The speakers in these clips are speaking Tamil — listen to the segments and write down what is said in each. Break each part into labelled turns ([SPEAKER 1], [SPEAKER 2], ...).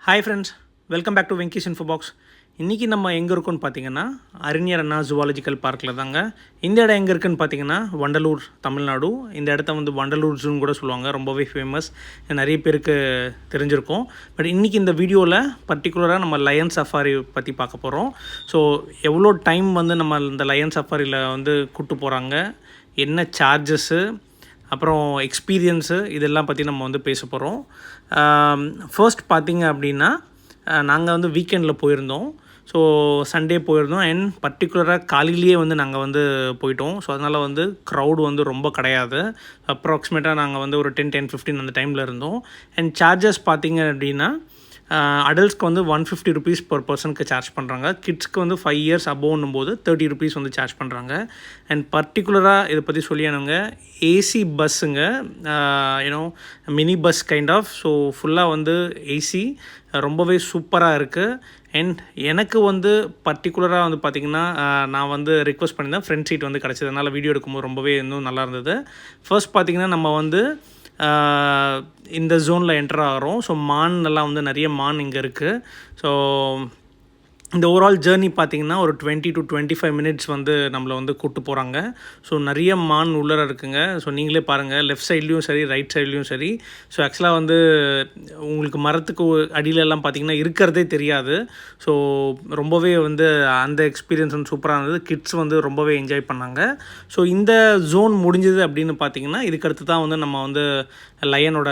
[SPEAKER 1] Hi friends, welcome back to Venky's info box. இன்றைக்கி நம்ம எங்கே இருக்கோன்னு பார்த்தீங்கன்னா அறிஞர் அண்ணா ஜுவாலஜிக்கல் பார்க்கில் தாங்க. இந்த இடம் எங்கே இருக்குதுன்னு பார்த்தீங்கன்னா வண்டலூர், தமிழ்நாடு. இந்த இடத்த வந்து வண்டலூர் ஜூன்னு கூட சொல்லுவாங்க. ரொம்பவே ஃபேமஸ், நிறைய பேருக்கு தெரிஞ்சிருக்கும். பட் இன்றைக்கி இந்த வீடியோவில் பர்டிகுலராக நம்ம லயன் சஃபாரி பற்றி பார்க்க போகிறோம். ஸோ எவ்வளோ டைம் வந்து நம்ம இந்த லயன் சஃபாரியில் வந்து கூப்பிட்டு போகிறாங்க, என்ன சார்ஜஸ்ஸு, அப்புறம் எக்ஸ்பீரியன்ஸு, இதெல்லாம் பற்றி நம்ம வந்து பேச போகிறோம். ஃபர்ஸ்ட் பார்த்திங்க அப்படின்னா நாங்கள் வந்து வீக்கெண்டில் போயிருந்தோம். ஸோ சண்டே போயிருந்தோம். அண்ட் பர்டிகுலராக காலையிலேயே வந்து நாங்கள் வந்து போயிட்டோம். ஸோ அதனால் வந்து க்ரௌடு வந்து ரொம்ப கிடையாது. அப்ராக்சிமேட்டாக நாங்கள் வந்து ஒரு 10-15 அந்த டைமில் இருந்தோம். அண்ட் சார்ஜஸ் பார்த்திங்க அப்படின்னா அடல்ட்ஸ்க்கு வந்து 150 ருபீஸ் பர் பர்சனுக்கு சார்ஜ் பண்ணுறாங்க. கிட்ஸ்க்கு வந்து 5 இயர்ஸ் அபோவ்னும் போது 30 ருபீஸ் வந்து சார்ஜ் பண்ணுறாங்க. அண்ட் பர்டிகுலராக இதை பற்றி சொல்லியானுங்க, ஏசி பஸ்ஸுங்க, you know mini bus kind of. So ஃபுல்லாக வந்து ஏசி, ரொம்பவே சூப்பராக இருக்குது. அண்ட் எனக்கு வந்து பர்டிகுலராக வந்து பார்த்திங்கன்னா நான் வந்து ரிக்வெஸ்ட் பண்ணியிருந்தேன், ஃப்ரண்ட் சீட் வந்து கிடச்சது. அதனால் வீடியோ எடுக்கும்போது ரொம்பவே இன்னும் நல்லா இருந்தது. ஃபர்ஸ்ட் பார்த்திங்கன்னா நம்ம வந்து இந்த ஜோனில் என்டர் ஆகிறோம். ஸோ மான் எல்லாம் வந்து நிறைய மான் இங்கே இருக்குது. ஸோ இந்த ஓவரால் ஜேர்னி பார்த்திங்கன்னா ஒரு 20 to 25 மினிட்ஸ் வந்து நம்மளை வந்து கூப்பிட்டு போகிறாங்க. ஸோ நிறைய மான் உள்ளே இருக்குங்க. ஸோ நீங்களே பாருங்கள், லெஃப்ட் சைட்லேயும் சரி, ரைட் சைட்லேயும் சரி. ஸோ ஆக்சுவலாக வந்து உங்களுக்கு மரத்துக்கு அடியிலெல்லாம் பார்த்திங்கன்னா இருக்கிறதே தெரியாது. ஸோ ரொம்பவே வந்து அந்த எக்ஸ்பீரியன்ஸ் வந்து சூப்பராக இருந்தது. கிட்ஸ் வந்து ரொம்பவே என்ஜாய் பண்ணாங்க. ஸோ இந்த ஜோன் முடிஞ்சது அப்படின்னு பார்த்திங்கன்னா இதுக்கடுத்து தான் வந்து நம்ம வந்து லயனோட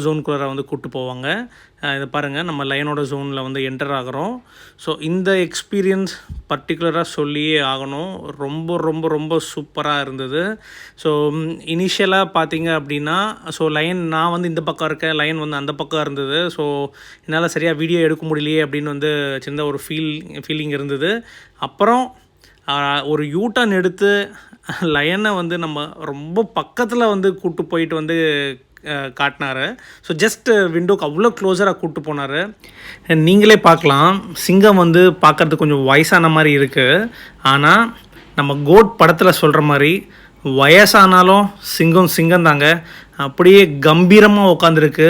[SPEAKER 1] ஜோனுக்குள்ளே வந்து கூப்பிட்டு போவாங்க. இதை பாருங்கள், நம்ம லயனோட ஜோனில் வந்து என்டர் ஆகிறோம். ஸோ இந்த எக்ஸ்பீரியன்ஸ் பர்டிகுலராக சொல்லியே ஆகணும். ரொம்ப ரொம்ப ரொம்ப சூப்பராக இருந்தது. ஸோ இனிஷியலாக பார்த்தீங்க அப்படின்னா, ஸோ லயன் நான் வந்து இந்த பக்கம் இருக்கேன், லயன் வந்து அந்த பக்கம் இருந்தது. ஸோ என்னால் சரியாக வீடியோ எடுக்க முடியலையே அப்படின்னு வந்து சின்ன ஒரு ஃபீலிங் இருந்தது. அப்புறம் ஒரு யூட்டர்ன் எடுத்து லயனை வந்து நம்ம ரொம்ப பக்கத்தில் வந்து கூப்பிட்டு போயிட்டு வந்து காட்டினார். ஸோ ஜஸ்ட் விண்டோக்கு அவ்வளோ க்ளோஸராக கூப்பிட்டு போனார். நீங்களே பார்க்கலாம், சிங்கம் வந்து பார்க்குறதுக்கு கொஞ்சம் வயசான மாதிரி இருக்குது. ஆனால் நம்ம கோட் படத்தில் சொல்கிற மாதிரி வயசானாலும் சிங்கம் தாங்க, அப்படியே கம்பீரமாக உட்காந்துருக்கு.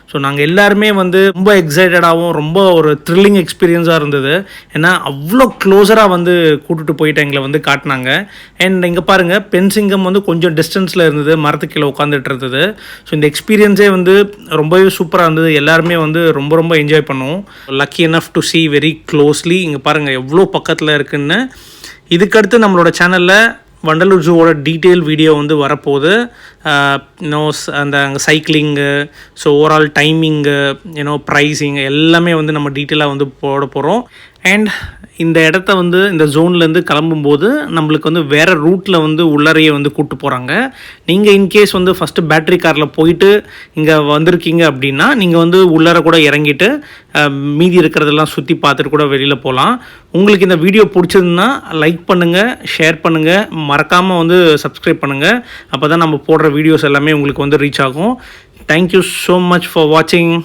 [SPEAKER 1] ஸோ நாங்கள் எல்லாருமே வந்து ரொம்ப எக்ஸைட்டடாகவும் ரொம்ப ஒரு த்ரில்லிங் எக்ஸ்பீரியன்ஸாக இருந்தது. ஏன்னா அவ்வளோ க்ளோஸராக வந்து கூட்டிகிட்டு போயிட்டு எங்களை வந்து காட்டினாங்க. அண்ட் இங்கே பாருங்கள், பெண் சிங்கம் வந்து கொஞ்சம் டிஸ்டன்ஸில் இருந்தது, மரத்துக்கு கீழே உட்காந்துட்டு இருந்தது. ஸோ இந்த எக்ஸ்பீரியன்ஸே வந்து ரொம்பவே சூப்பராக இருந்தது. எல்லாருமே வந்து ரொம்ப ரொம்ப என்ஜாய் பண்ணுவோம். Lucky enough to see very closely. இங்கே பாருங்கள் எவ்வளோ பக்கத்தில் இருக்குதுன்னு. இதுக்கடுத்து நம்மளோட சேனலில் வண்டலூர் ஜூவோட டீட்டெயில் வீடியோ வந்து வரப்போகுது. அந்த அங்கே cycling, so overall timing, pricing எல்லாமே வந்து நம்ம டீட்டெயிலாக வந்து போட போகிறோம். அண்ட் இந்த இடத்த வந்து இந்த ஜோன்லேருந்து கிளம்பும்போது நம்மளுக்கு வந்து வேறு ரூட்டில் வந்து உள்ளறையே வந்து கூப்பிட்டு போகிறாங்க. நீங்கள் இன்கேஸ் வந்து ஃபஸ்ட்டு பேட்ரி காரில் போயிட்டு இங்கே வந்திருக்கீங்க அப்படின்னா நீங்கள் வந்து உள்ளற கூட இறங்கிட்டு மீதி இருக்கிறதெல்லாம் சுற்றி பார்த்துட்டு கூட வெளியில் போகலாம். உங்களுக்கு இந்த வீடியோ பிடிச்சதுன்னா லைக் பண்ணுங்கள், ஷேர் பண்ணுங்கள், மறக்காமல் வந்து சப்ஸ்கிரைப் பண்ணுங்கள். அப்போ தான் நம்ம போடுற வீடியோஸ் எல்லாமே உங்களுக்கு வந்து ரீச் ஆகும். தேங்க்யூ ஸோ மச் ஃபார் வாட்சிங்.